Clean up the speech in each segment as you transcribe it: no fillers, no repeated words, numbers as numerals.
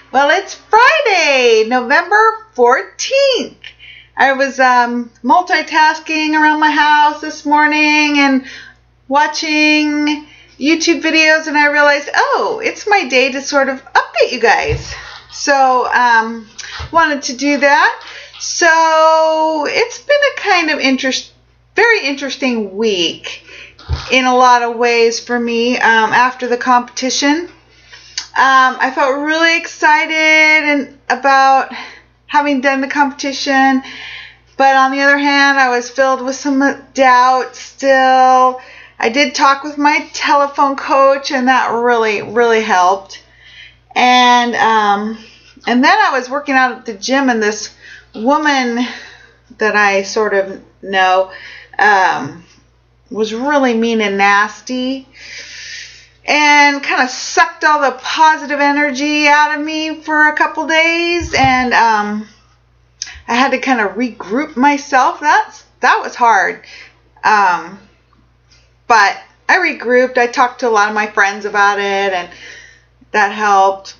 Well, it's Friday, November 14th. I was multitasking around my house this morning and watching YouTube videos, and I realized, oh, it's my day to sort of update you guys. So, wanted to do that. So, it's been a kind of very interesting week in a lot of ways for me after the competition. I felt really excited about having done the competition, but on the other hand, I was filled with some doubt still. I did talk with my telephone coach, and that really helped. And then I was working out at the gym, and this woman that I sort of know was really mean and nasty, and kind of sucked all the positive energy out of me for a couple days, and I had to kind of regroup myself. That was hard, but I regrouped. I talked to a lot of my friends about it, and that helped.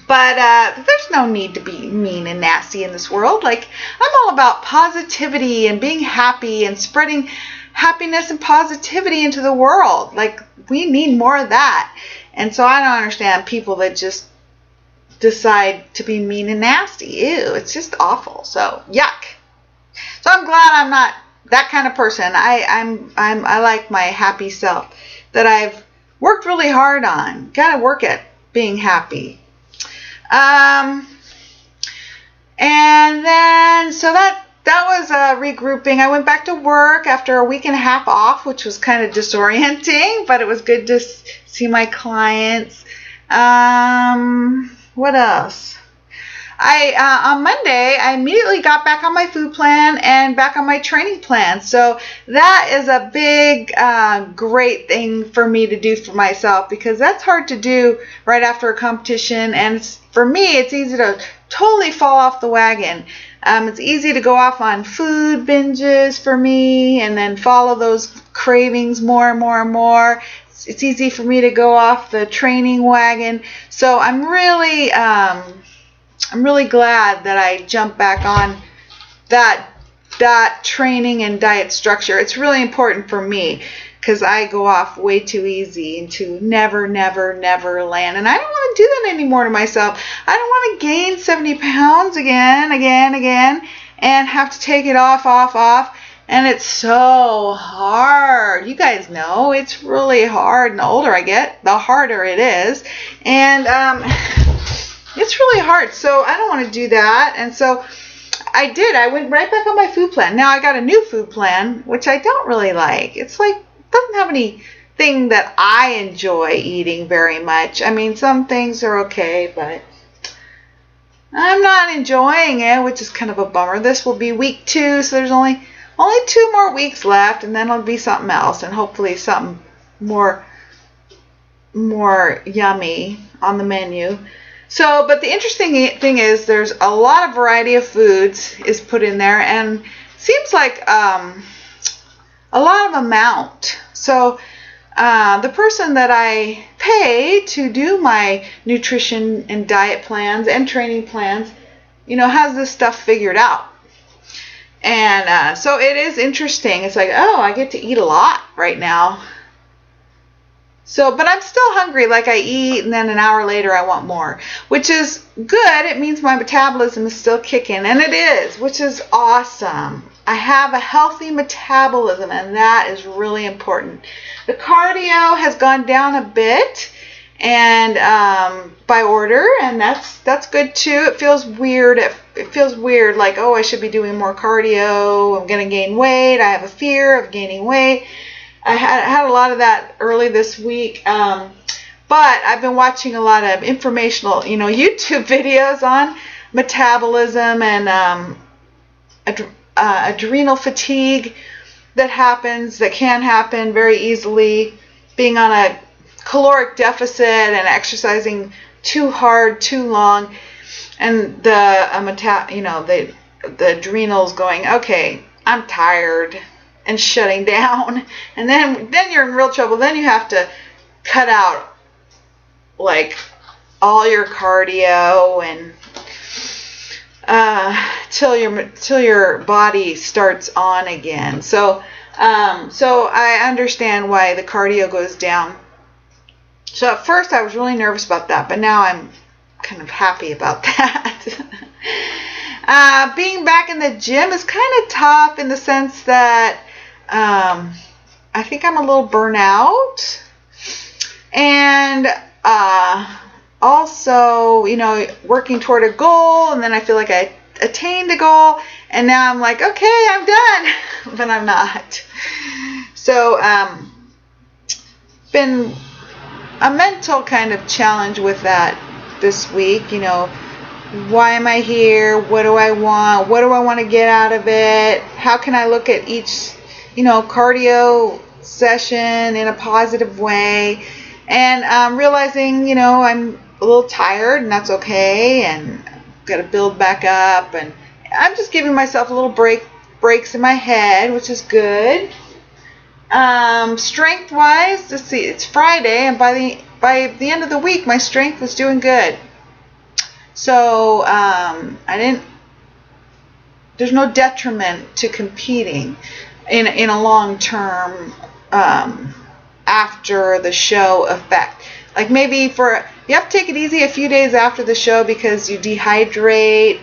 But there's no need to be mean and nasty in this world. Like, I'm all about positivity and being happy and spreading happiness and positivity into the world. Like, we need more of that. And so I don't understand people that just decide to be mean and nasty. Ew, it's just awful. So, yuck. So I'm glad I'm not that kind of person. I like my happy self that I've worked really hard on. Gotta work at being happy. And then, so that was regrouping. I went back to work after a week and a half off, which was kind of disorienting, but it was good to see my clients. What else? On Monday, I immediately got back on my food plan and back on my training plan. So that is a big, great thing for me to do for myself, because that's hard to do right after a competition. And for me, it's easy to totally fall off the wagon. It's easy to go off on food binges for me and then follow those cravings more and more and more. It's easy for me to go off the training wagon. So I'm really glad that I jumped back on that training and diet structure. It's really important for me, because I go off way too easy into never land. And I don't want to do that anymore to myself. I don't want to gain 70 pounds again, and have to take it off. And it's so hard. You guys know it's really hard. And the older I get, the harder it is. And it's really hard. So I don't want to do that. And so I went right back on my food plan. Now I got a new food plan, which I don't really like. It's like, doesn't have anything that I enjoy eating very much. I mean, some things are okay, but I'm not enjoying it, which is kind of a bummer. This will be week 2, so there's only 2 more weeks left, and then it'll be something else, and hopefully something more yummy on the menu. So, but the interesting thing is there's a lot of variety of foods is put in there, and seems like a lot of amount. So the person that I pay to do my nutrition and diet plans and training plans, has this stuff figured out. And so it is interesting. It's like, oh, I get to eat a lot right now. So, but I'm still hungry. Like, I eat, and then an hour later I want more, which is good. It means my metabolism is still kicking, and it is, which is awesome. I have a healthy metabolism, and that is really important. The cardio has gone down a bit, and by order, and that's good too. It feels weird. It feels weird, like, oh, I should be doing more cardio. I'm gonna gain weight. I have a fear of gaining weight. I had a lot of that early this week, but I've been watching a lot of informational, YouTube videos on metabolism and adrenal fatigue that can happen very easily, being on a caloric deficit and exercising too hard, too long, and the adrenals going, okay, I'm tired, and shutting down, and then you're in real trouble. Then you have to cut out like all your cardio and till your body starts on again. So I understand why the cardio goes down. So at first I was really nervous about that, but now I'm kind of happy about that. Being back in the gym is kind of tough in the sense that I think I'm a little burnout, and also, working toward a goal, and then I feel like I attained a goal, and now I'm like, okay, I'm done, but I'm not. So, been a mental kind of challenge with that this week. Why am I here? What do I want? What do I want to get out of it? How can I look at each, cardio session in a positive way? And realizing, I'm a little tired, and that's okay, and got to build back up, and I'm just giving myself a little breaks in my head, which is good. Strength wise, let's see, it's Friday, and by the end of the week my strength was doing good. So there's no detriment to competing in a long term after the show effect. Like maybe you have to take it easy a few days after the show because you dehydrate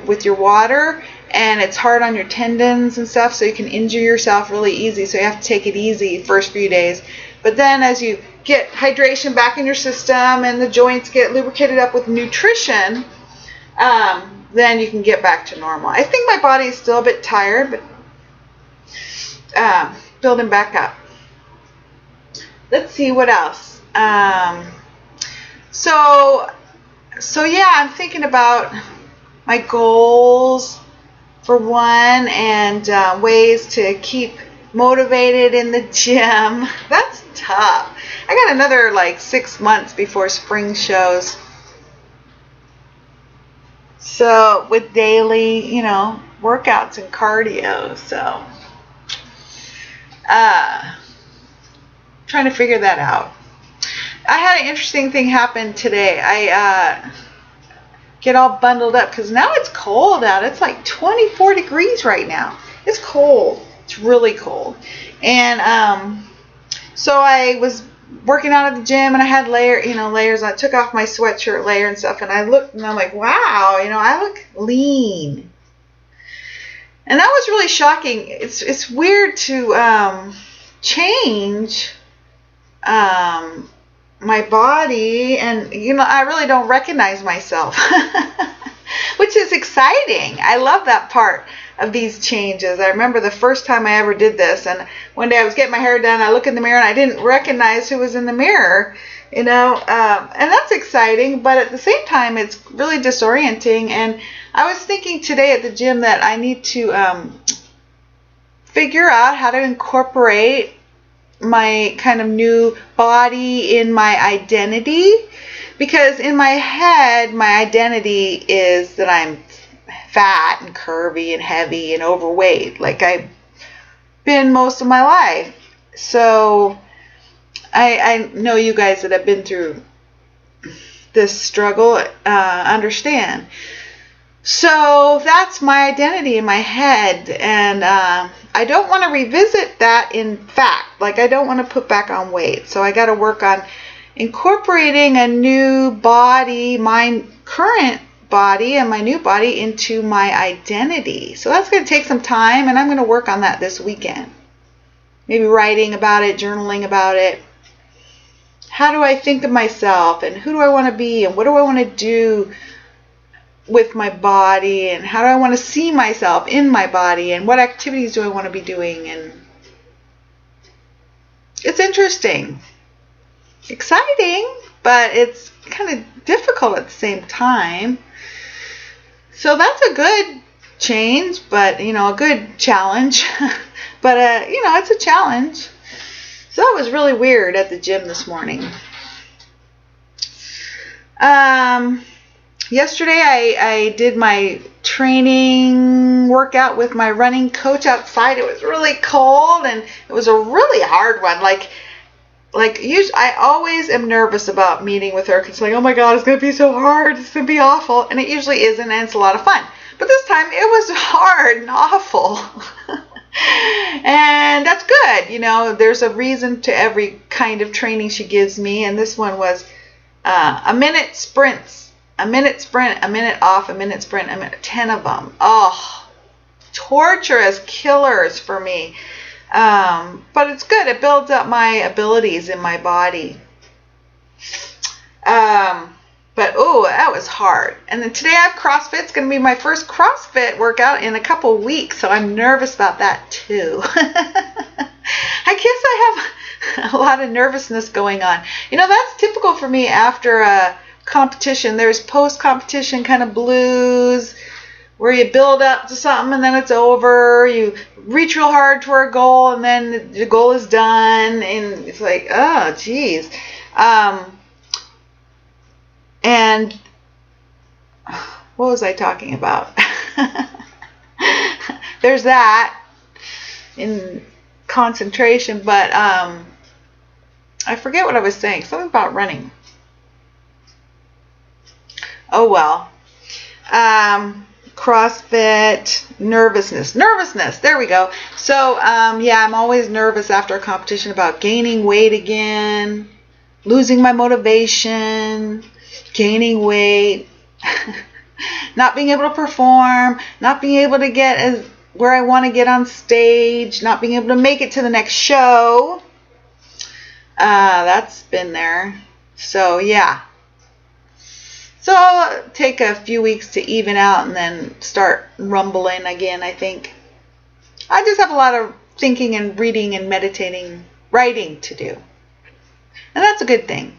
with your water, and it's hard on your tendons and stuff, so you can injure yourself really easy. So you have to take it easy first few days. But then as you get hydration back in your system and the joints get lubricated up with nutrition, then you can get back to normal. I think my body is still a bit tired, but building back up. Let's see what else. So yeah, I'm thinking about my goals for one, and ways to keep motivated in the gym. That's tough. I got another 6 months before spring shows. So with daily, workouts and cardio. So trying to figure that out. I had an interesting thing happen today. I get all bundled up because now it's cold out. It's like 24 degrees right now. It's cold. It's really cold. And so I was working out at the gym, and I had layers. I took off my sweatshirt layer and stuff, and I looked, and I'm like, wow, I look lean. And that was really shocking. It's weird to change my body, and I really don't recognize myself, which is exciting. I love that part of these changes. I remember the first time I ever did this, and one day I was getting my hair done, I look in the mirror and I didn't recognize who was in the mirror, and that's exciting, but at the same time it's really disorienting. And I was thinking today at the gym that I need to figure out how to incorporate my kind of new body in my identity, because in my head my identity is that I'm fat and curvy and heavy and overweight, like I've been most of my life. So I know you guys that have been through this struggle understand. So that's my identity in my head, and I don't want to revisit that in fact. I don't want to put back on weight. So I got to work on incorporating a new body, my current body and my new body, into my identity. So that's going to take some time, and I'm going to work on that this weekend. Maybe writing about it, journaling about it. How do I think of myself, and who do I want to be, and what do I want to do with my body, and how do I want to see myself in my body, and what activities do I want to be doing? And it's interesting, exciting, but it's kind of difficult at the same time. So that's a good change, but a good challenge. But it's a challenge. So that was really weird at the gym this morning. Yesterday I did my training workout with my running coach outside. It was really cold, and it was a really hard one. like usually, I always am nervous about meeting with her because like, oh my God, it's gonna be so hard. It's gonna be awful, and it usually isn't, and it's a lot of fun. But this time it was hard and awful. And that's good. You know, there's a reason to every kind of training she gives me. And this one was a minute sprints, a minute sprint, a minute off, a minute sprint, a minute, 10 of them. Oh, torturous killers for me. But it's good. It builds up my abilities in my body. But oh, that was hard. And then today I have CrossFit. It's going to be my first CrossFit workout in a couple weeks, so I'm nervous about that too. I guess I have a lot of nervousness going on. You know, that's typical for me after a competition. There's post-competition kind of blues where you build up to something and then it's over. You reach real hard toward a goal and then the goal is done, and it's like, oh, geez. And what was I talking about? There's that in concentration, but I forget what I was saying. Something about running. Oh well. CrossFit, nervousness. There we go. So yeah, I'm always nervous after a competition about gaining weight again, losing my motivation, gaining weight, not being able to perform, not being able to get as where I want to get on stage, not being able to make it to the next show. That's been there. So yeah. So I'll take a few weeks to even out and then start rumbling again, I think. I just have a lot of thinking and reading and meditating, writing to do. And that's a good thing.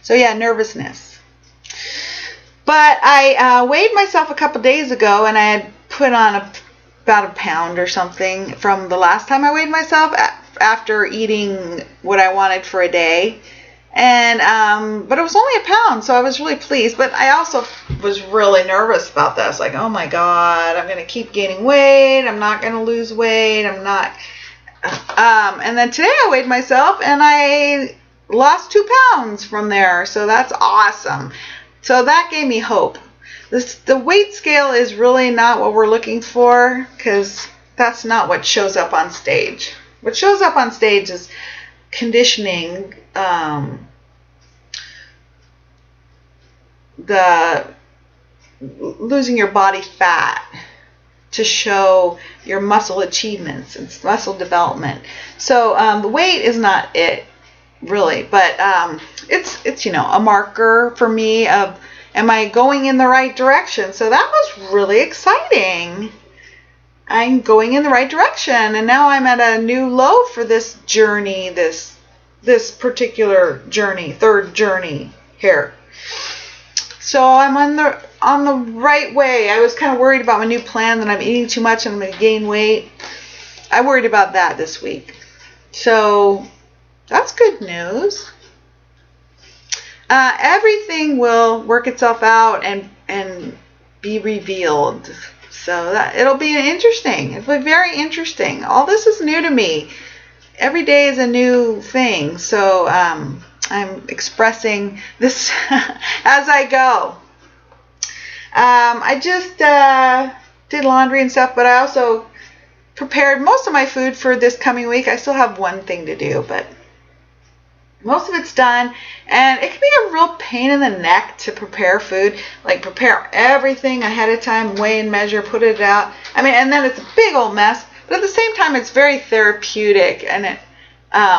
So yeah, nervousness. But I weighed myself a couple days ago, and I had put on about a pound or something from the last time I weighed myself after eating what I wanted for a day. And but it was only a pound, so I was really pleased. But I also was really nervous about this. Like, oh my God, I'm going to keep gaining weight. I'm not going to lose weight. I'm not. And then today I weighed myself, and I lost 2 pounds from there, so that's awesome. So that gave me hope. The weight scale is really not what we're looking for, because that's not what shows up on stage. What shows up on stage is conditioning, the losing your body fat to show your muscle achievements and muscle development. So the weight is not it, really, but it's you know, a marker for me of, am I going in the right direction? So that was really exciting. I'm going in the right direction, and now I'm at a new low for this journey, this particular journey, third journey here. So I'm on the right way. I was kind of worried about my new plan that I'm eating too much and I'm going to gain weight. I worried about that this week. So that's good news. Everything will work itself out and be revealed. So that it'll be interesting. It'll be very interesting. All this is new to me. Every day is a new thing. So I'm expressing this as I go. I just did laundry and stuff, but I also prepared most of my food for this coming week. I still have one thing to do, but most of it's done. And it can be a real pain in the neck to prepare food, like prepare everything ahead of time, weigh and measure, put it out. I mean, and then it's a big old mess, but at the same time, it's very therapeutic. And it,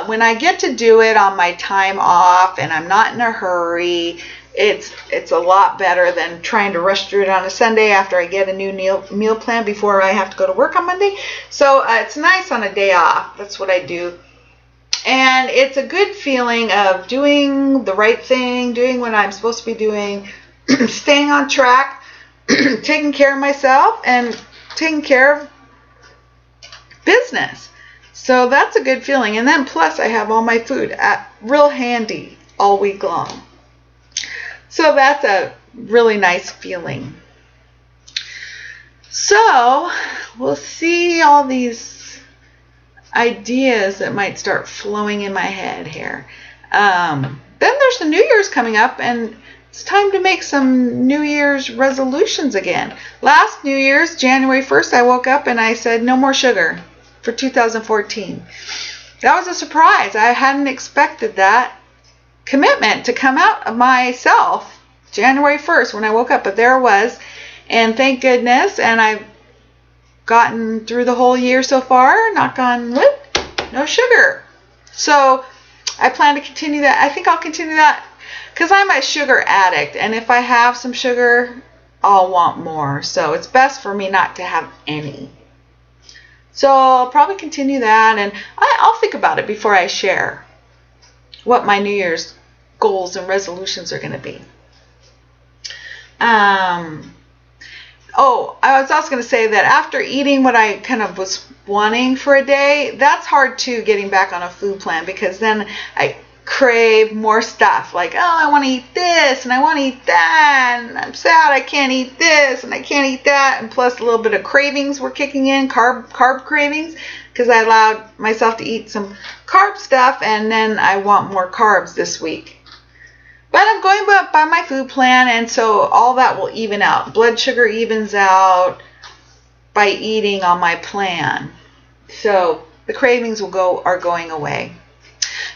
when I get to do it on my time off and I'm not in a hurry, it's a lot better than trying to rush through it on a Sunday after I get a new meal plan before I have to go to work on Monday. So it's nice on a day off. That's what I do. And it's a good feeling of doing the right thing, doing what I'm supposed to be doing, staying on track, taking care of myself, and taking care of business. So that's a good feeling. And then plus I have all my food real handy all week long. So that's a really nice feeling. So we'll see all these ideas that might start flowing in my head here. Then there's the New Year's coming up, and it's time to make some New Year's resolutions again. Last New Year's, January 1st, I woke up and I said no more sugar for 2014. That was a surprise. I hadn't expected that commitment to come out of myself January 1st when I woke up, but there it was. And thank goodness, and I've gotten through the whole year so far, knock on wood, no sugar. So I plan to continue that. I think I'll continue that because I'm a sugar addict, and if I have some sugar, I'll want more. So it's best for me not to have any. So I'll probably continue that, and I'll think about it before I share what my New Year's goals and resolutions are going to be. Oh, I was also going to say that after eating what I kind of was wanting for a day, that's hard too, getting back on a food plan, because then I crave more stuff. Like, oh, I want to eat this and I want to eat that, and I'm sad I can't eat this and I can't eat that, and plus a little bit of cravings were kicking in, carb cravings, because I allowed myself to eat some carb stuff, and then I want more carbs this week. But I'm going by my food plan, and so all that will even out. Blood sugar evens out by eating on my plan. So the cravings are going away.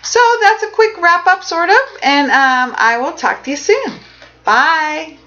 So that's a quick wrap up, sort of, and I will talk to you soon. Bye.